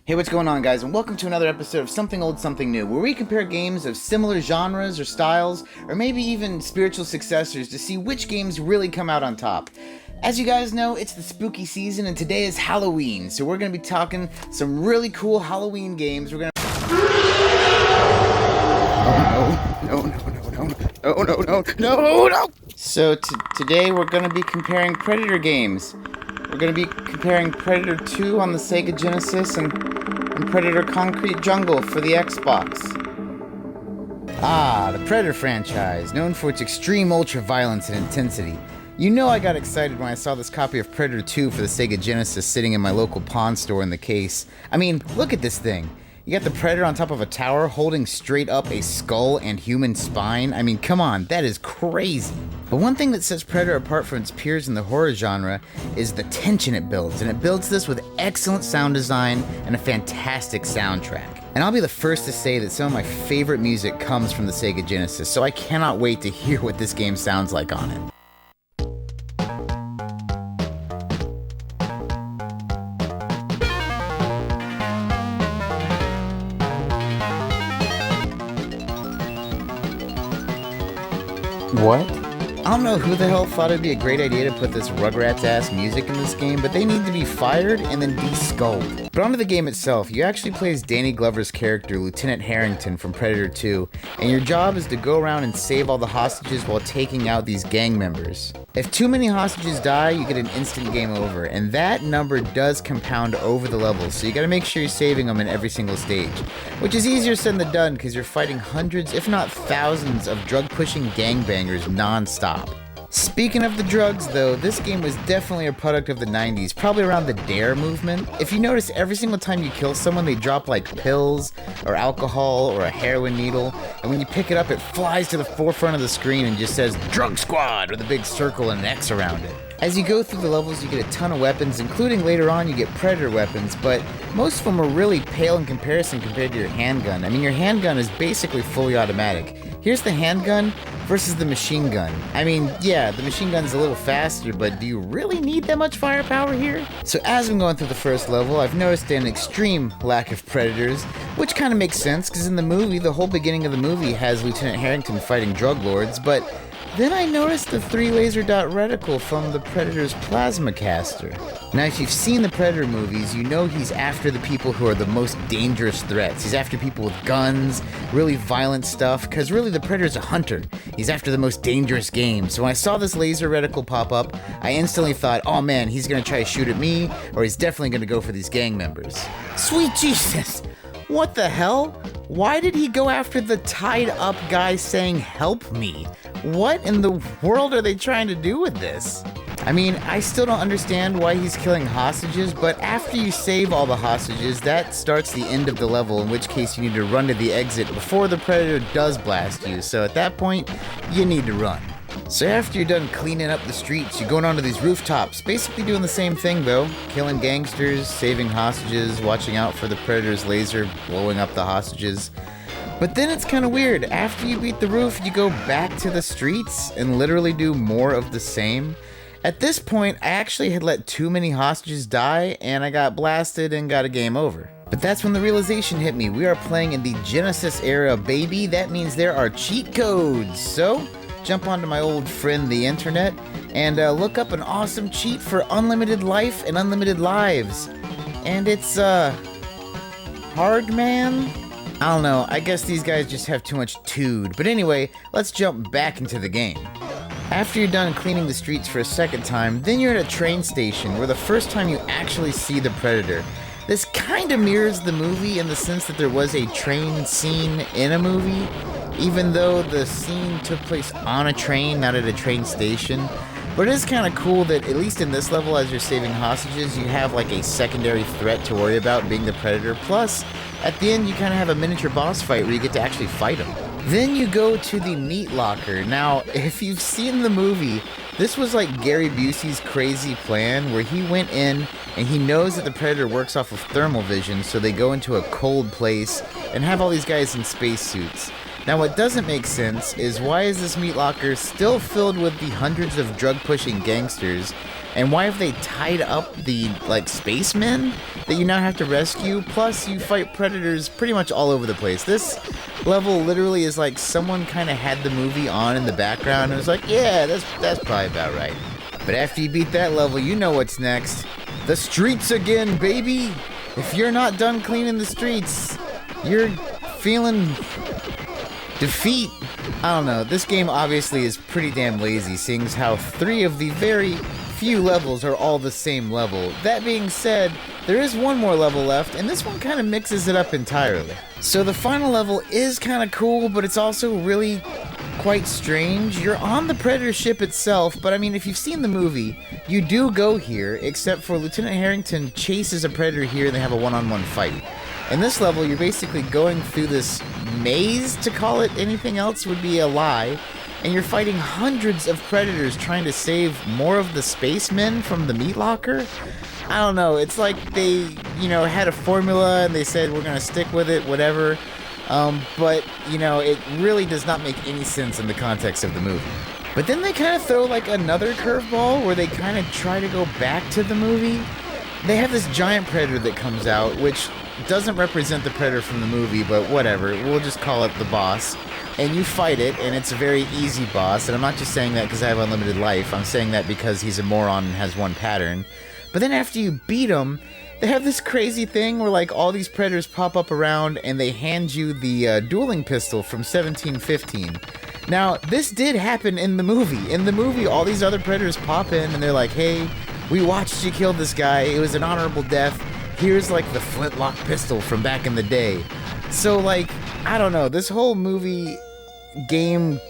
Hey, what's going on, guys, and welcome to another episode of Something Old, Something New, where we compare games of similar genres or styles, or maybe even spiritual successors to see which games really come out on top. As you guys know, it's the spooky season, and today is Halloween, so we're going to be talking some really cool Halloween games. We're going to... No. So, today we're going to be comparing Predator games. We're going to be comparing Predator 2 on the Sega Genesis and Predator Concrete Jungle for the Xbox. The Predator franchise, known for its extreme ultra-violence and intensity. You know I got excited when I saw this copy of Predator 2 for the Sega Genesis sitting in my local pawn store in the case. I mean, look at this thing. You got the Predator on top of a tower holding straight up a skull and human spine. I mean, come on, that is crazy. But one thing that sets Predator apart from its peers in the horror genre is the tension it builds, and it builds this with excellent sound design and a fantastic soundtrack. And I'll be the first to say that some of my favorite music comes from the Sega Genesis, so I cannot wait to hear what this game sounds like on it. What? I don't know who the hell thought it'd be a great idea to put this Rugrats-ass music in this game, but they need to be fired and then de-skulled. But onto the game itself, you actually play as Danny Glover's character, Lieutenant Harrington from Predator 2, and your job is to go around and save all the hostages while taking out these gang members. If too many hostages die, you get an instant game over, and that number does compound over the levels, so you gotta make sure you're saving them in every single stage. Which is easier said than done, because you're fighting hundreds, if not thousands, of drug-pushing gangbangers non-stop. Speaking of the drugs, though, this game was definitely a product of the 90s, probably around the DARE movement. If you notice, every single time you kill someone, they drop like pills, or alcohol, or a heroin needle, and when you pick it up, it flies to the forefront of the screen and just says, Drug Squad, with a big circle and an X around it. As you go through the levels, you get a ton of weapons, including later on you get Predator weapons, but most of them are really pale in comparison compared to your handgun. I mean, your handgun is basically fully automatic. Here's the handgun versus the machine gun. I mean, yeah, the machine gun's a little faster, but do you really need that much firepower here? So as I'm going through the first level, I've noticed an extreme lack of Predators, which kind of makes sense, because in the movie, the whole beginning of the movie has Lieutenant Harrington fighting drug lords, but then I noticed the 3 laser dot reticle from the Predator's plasma caster. Now, if you've seen the Predator movies, you know he's after the people who are the most dangerous threats. He's after people with guns, really violent stuff, because really the Predator's a hunter. He's after the most dangerous game. So when I saw this laser reticle pop up, I instantly thought, oh man, he's gonna try to shoot at me, or he's definitely gonna go for these gang members. Sweet Jesus! What the hell? Why did he go after the tied up guy saying, help me? What in the world are they trying to do with this? I mean, I still don't understand why he's killing hostages, but after you save all the hostages, that starts the end of the level, in which case you need to run to the exit before the Predator does blast you, so at that point, you need to run. So after you're done cleaning up the streets, you're going onto these rooftops, basically doing the same thing though, killing gangsters, saving hostages, watching out for the Predator's laser, blowing up the hostages. But then it's kind of weird, after you beat the roof, you go back to the streets and literally do more of the same. At this point, I actually had let too many hostages die, and I got blasted and got a game over. But that's when the realization hit me, we are playing in the Genesis era, baby. That means there are cheat codes. So, jump onto my old friend the internet, and look up an awesome cheat for unlimited life and unlimited lives. And it's, hard, man? I don't know, I guess these guys just have too much tood. But anyway, let's jump back into the game. After you're done cleaning the streets for a second time, then you're at a train station where the first time you actually see the Predator. This kind of mirrors the movie in the sense that there was a train scene in a movie, even though the scene took place on a train, not at a train station. But it is kind of cool that, at least in this level, as you're saving hostages, you have like a secondary threat to worry about, being the Predator. Plus, at the end, you kind of have a miniature boss fight where you get to actually fight him. Then you go to the meat locker. Now, if you've seen the movie, this was like Gary Busey's crazy plan where he went in and he knows that the Predator works off of thermal vision, so they go into a cold place and have all these guys in spacesuits. Now, what doesn't make sense is why is this meat locker still filled with the hundreds of drug-pushing gangsters, And why have they tied up the, like, spacemen that you now have to rescue? Plus, you fight predators pretty much all over the place. This level literally is like someone kind of had the movie on in the background and was like, yeah, that's probably about right. But after you beat that level, you know what's next. The streets again, baby! If you're not done cleaning the streets, you're feeling defeat. I don't know, this game obviously is pretty damn lazy, seeing as how 3 of the very few levels are all the same level. That being said, there is one more level left, and this one kind of mixes it up entirely. So the final level is kind of cool, but it's also really quite strange. You're on the Predator ship itself, but I mean, if you've seen the movie, you do go here, except for Lieutenant Harrington chases a Predator here and they have a one-on-one fight. In this level, you're basically going through this maze. To call it anything else would be a lie. And you're fighting hundreds of predators trying to save more of the spacemen from the meat locker. I don't know, it's like they, had a formula and they said we're gonna stick with it, whatever. But, it really does not make any sense in the context of the movie. But then they kind of throw like another curveball where they kind of try to go back to the movie. They have this giant predator that comes out, which doesn't represent the predator from the movie, but whatever, we'll just call it the boss. And you fight it, and it's a very easy boss, and I'm not just saying that because I have unlimited life, I'm saying that because he's a moron and has one pattern. But then after you beat him, they have this crazy thing where like all these predators pop up around and they hand you the dueling pistol from 1715. Now, this did happen in the movie. In the movie, all these other predators pop in and they're like, hey, we watched you kill this guy, it was an honorable death, here's like the flintlock pistol from back in the day. So like, I don't know, this whole movie game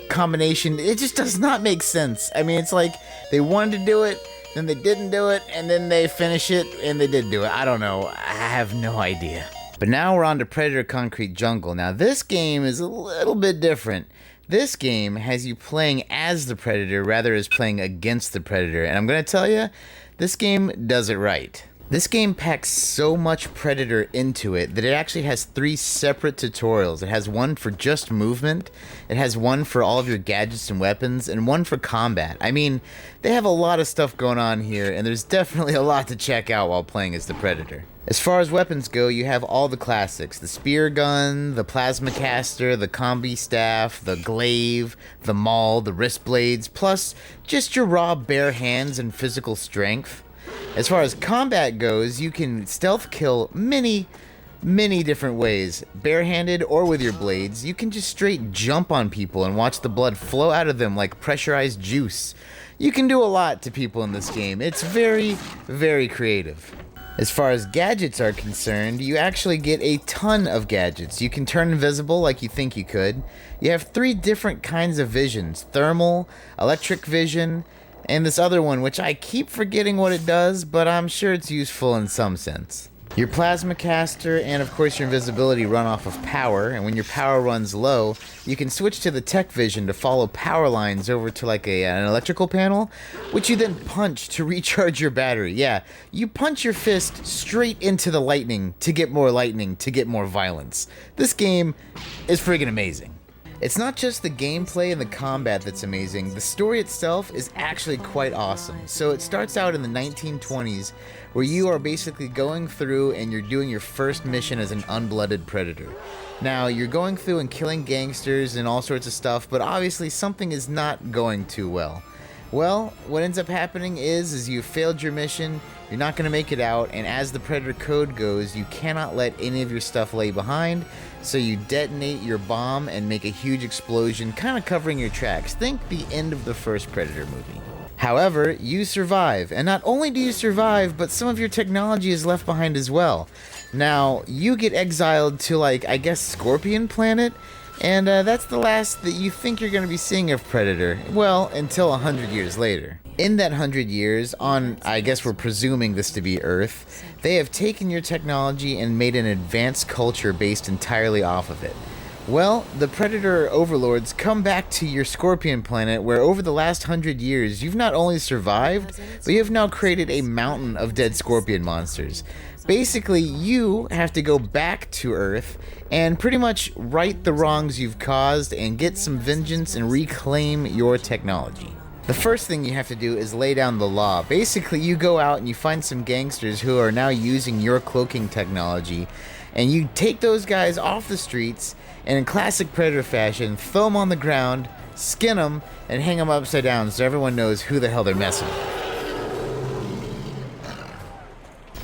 combination, it just does not make sense. I mean, it's like they wanted to do it, then they didn't do it, and then they finish it and they did do it. I don't know, I have no idea. But now we're on to Predator Concrete Jungle. Now this game is a little bit different. This game has you playing as the Predator rather as playing against the Predator, and I'm gonna tell you, this game does it right. This game packs so much Predator into it that it actually has 3 separate tutorials. It has one for just movement, it has one for all of your gadgets and weapons, and one for combat. I mean, they have a lot of stuff going on here, and there's definitely a lot to check out while playing as the Predator. As far as weapons go, you have all the classics. The spear gun, the plasma caster, the combi staff, the glaive, the maul, the wrist blades, plus just your raw bare hands and physical strength. As far as combat goes, you can stealth kill many different ways. Barehanded or with your blades, you can just straight jump on people and watch the blood flow out of them like pressurized juice. You can do a lot to people in this game. It's very, very creative. As far as gadgets are concerned, you actually get a ton of gadgets. You can turn invisible like you think you could. You have 3 different kinds of visions: thermal, electric vision, and this other one, which I keep forgetting what it does, but I'm sure it's useful in some sense. Your plasma caster and of course your invisibility run off of power, and when your power runs low, you can switch to the tech vision to follow power lines over to like an electrical panel, which you then punch to recharge your battery. Yeah, you punch your fist straight into the lightning to get more violence. This game is friggin' amazing. It's not just the gameplay and the combat that's amazing, the story itself is actually quite awesome. So it starts out in the 1920s, where you are basically going through and you're doing your first mission as an unblooded predator. Now, you're going through and killing gangsters and all sorts of stuff, but obviously something is not going too well. Well, what ends up happening is you failed your mission, you're not going to make it out, and as the Predator code goes, you cannot let any of your stuff lay behind, so you detonate your bomb and make a huge explosion, kind of covering your tracks. Think the end of the first Predator movie. However, you survive, and not only do you survive, but some of your technology is left behind as well. Now, you get exiled to, like, I guess Scorpion Planet, and that's the last that you think you're going to be seeing of Predator, well, until 100 years later. In that 100 years, on, I guess we're presuming this to be Earth, they have taken your technology and made an advanced culture based entirely off of it. Well, the Predator overlords come back to your Scorpion Planet, where over the last 100 years, you've not only survived, but you have now created a mountain of dead scorpion monsters. Basically, you have to go back to Earth and pretty much right the wrongs you've caused and get some vengeance and reclaim your technology. The first thing you have to do is lay down the law. Basically, you go out and you find some gangsters who are now using your cloaking technology, and you take those guys off the streets, and in classic Predator fashion, throw them on the ground, skin them, and hang them upside down so everyone knows who the hell they're messing with.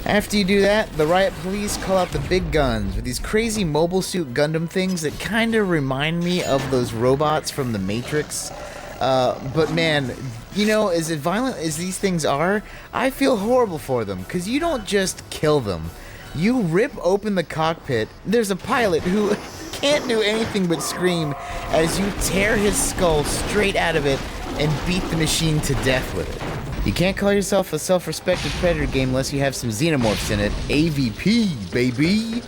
After you do that, the riot police call out the big guns with these crazy mobile suit Gundam things that kind of remind me of those robots from the Matrix. But man, you know, as violent as these things are, I feel horrible for them, because you don't just kill them. You rip open the cockpit, there's a pilot who can't do anything but scream as you tear his skull straight out of it and beat the machine to death with it. You can't call yourself a self-respected Predator game unless you have some xenomorphs in it. AVP, baby!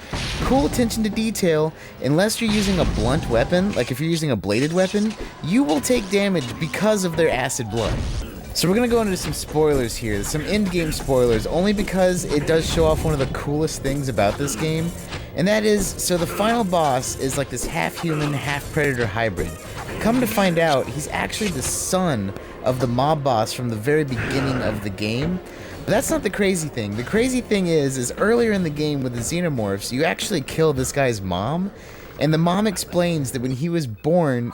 Cool attention to detail. Unless you're using a blunt weapon, like if you're using a bladed weapon, you will take damage because of their acid blood. So we're gonna go into some spoilers here, some end-game spoilers, only because it does show off one of the coolest things about this game, and that is, so the final boss is like this half-human, half-predator hybrid. Come to find out, he's actually the son of the mob boss from the very beginning of the game. But that's not the crazy thing. The crazy thing is earlier in the game with the xenomorphs, you actually kill this guy's mom, and the mom explains that when he was born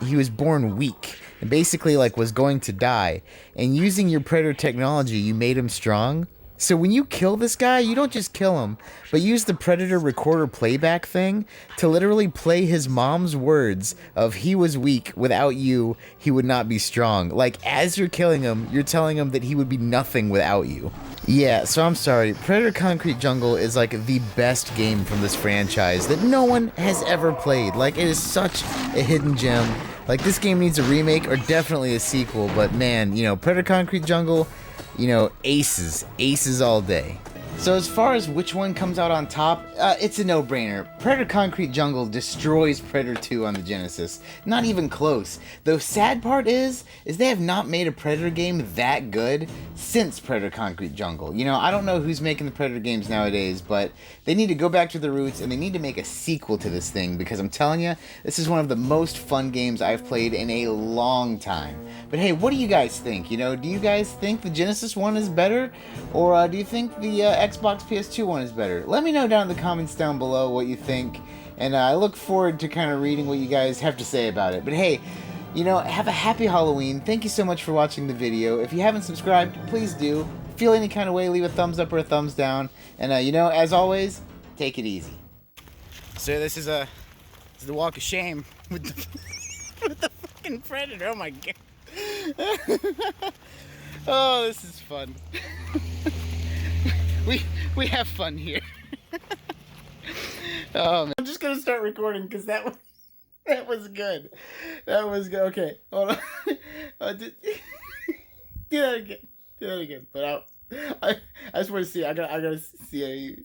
weak, and basically like was going to die, and using your Predator technology, you made him strong. So when you kill this guy, you don't just kill him, but use the Predator recorder playback thing to literally play his mom's words of he was weak, without you, he would not be strong. Like, as you're killing him, you're telling him that he would be nothing without you. Yeah, so I'm sorry, Predator Concrete Jungle is like the best game from this franchise that no one has ever played. Like, it is such a hidden gem. Like, this game needs a remake or definitely a sequel, but man, you know, Predator Concrete Jungle, you know, aces all day. So as far as which one comes out on top, it's a no-brainer. Predator Concrete Jungle destroys Predator 2 on the Genesis. Not even close. The sad part is they have not made a Predator game that good since Predator Concrete Jungle. You know, I don't know who's making the Predator games nowadays, but they need to go back to the roots and they need to make a sequel to this thing, because I'm telling you, this is one of the most fun games I've played in a long time. But hey, what do you guys think? You know, do you guys think the Genesis one is better? Or do you think the Xbox PS2 one is better? Let me know down in the comments down below what you think, and I look forward to kind of reading what you guys have to say about it. But hey, you know, have a happy Halloween. Thank you so much for watching the video. If you haven't subscribed, please do. Feel any kind of way, leave a thumbs up or a thumbs down. And you know, as always, take it easy. So this is the walk of shame with the fucking Predator. Oh my god. Oh, this is fun. We have fun here. Oh man. I'm just gonna start recording because that was good. That was good. Okay, hold on. Do that again. Do that again. But I just want to see. I gotta see.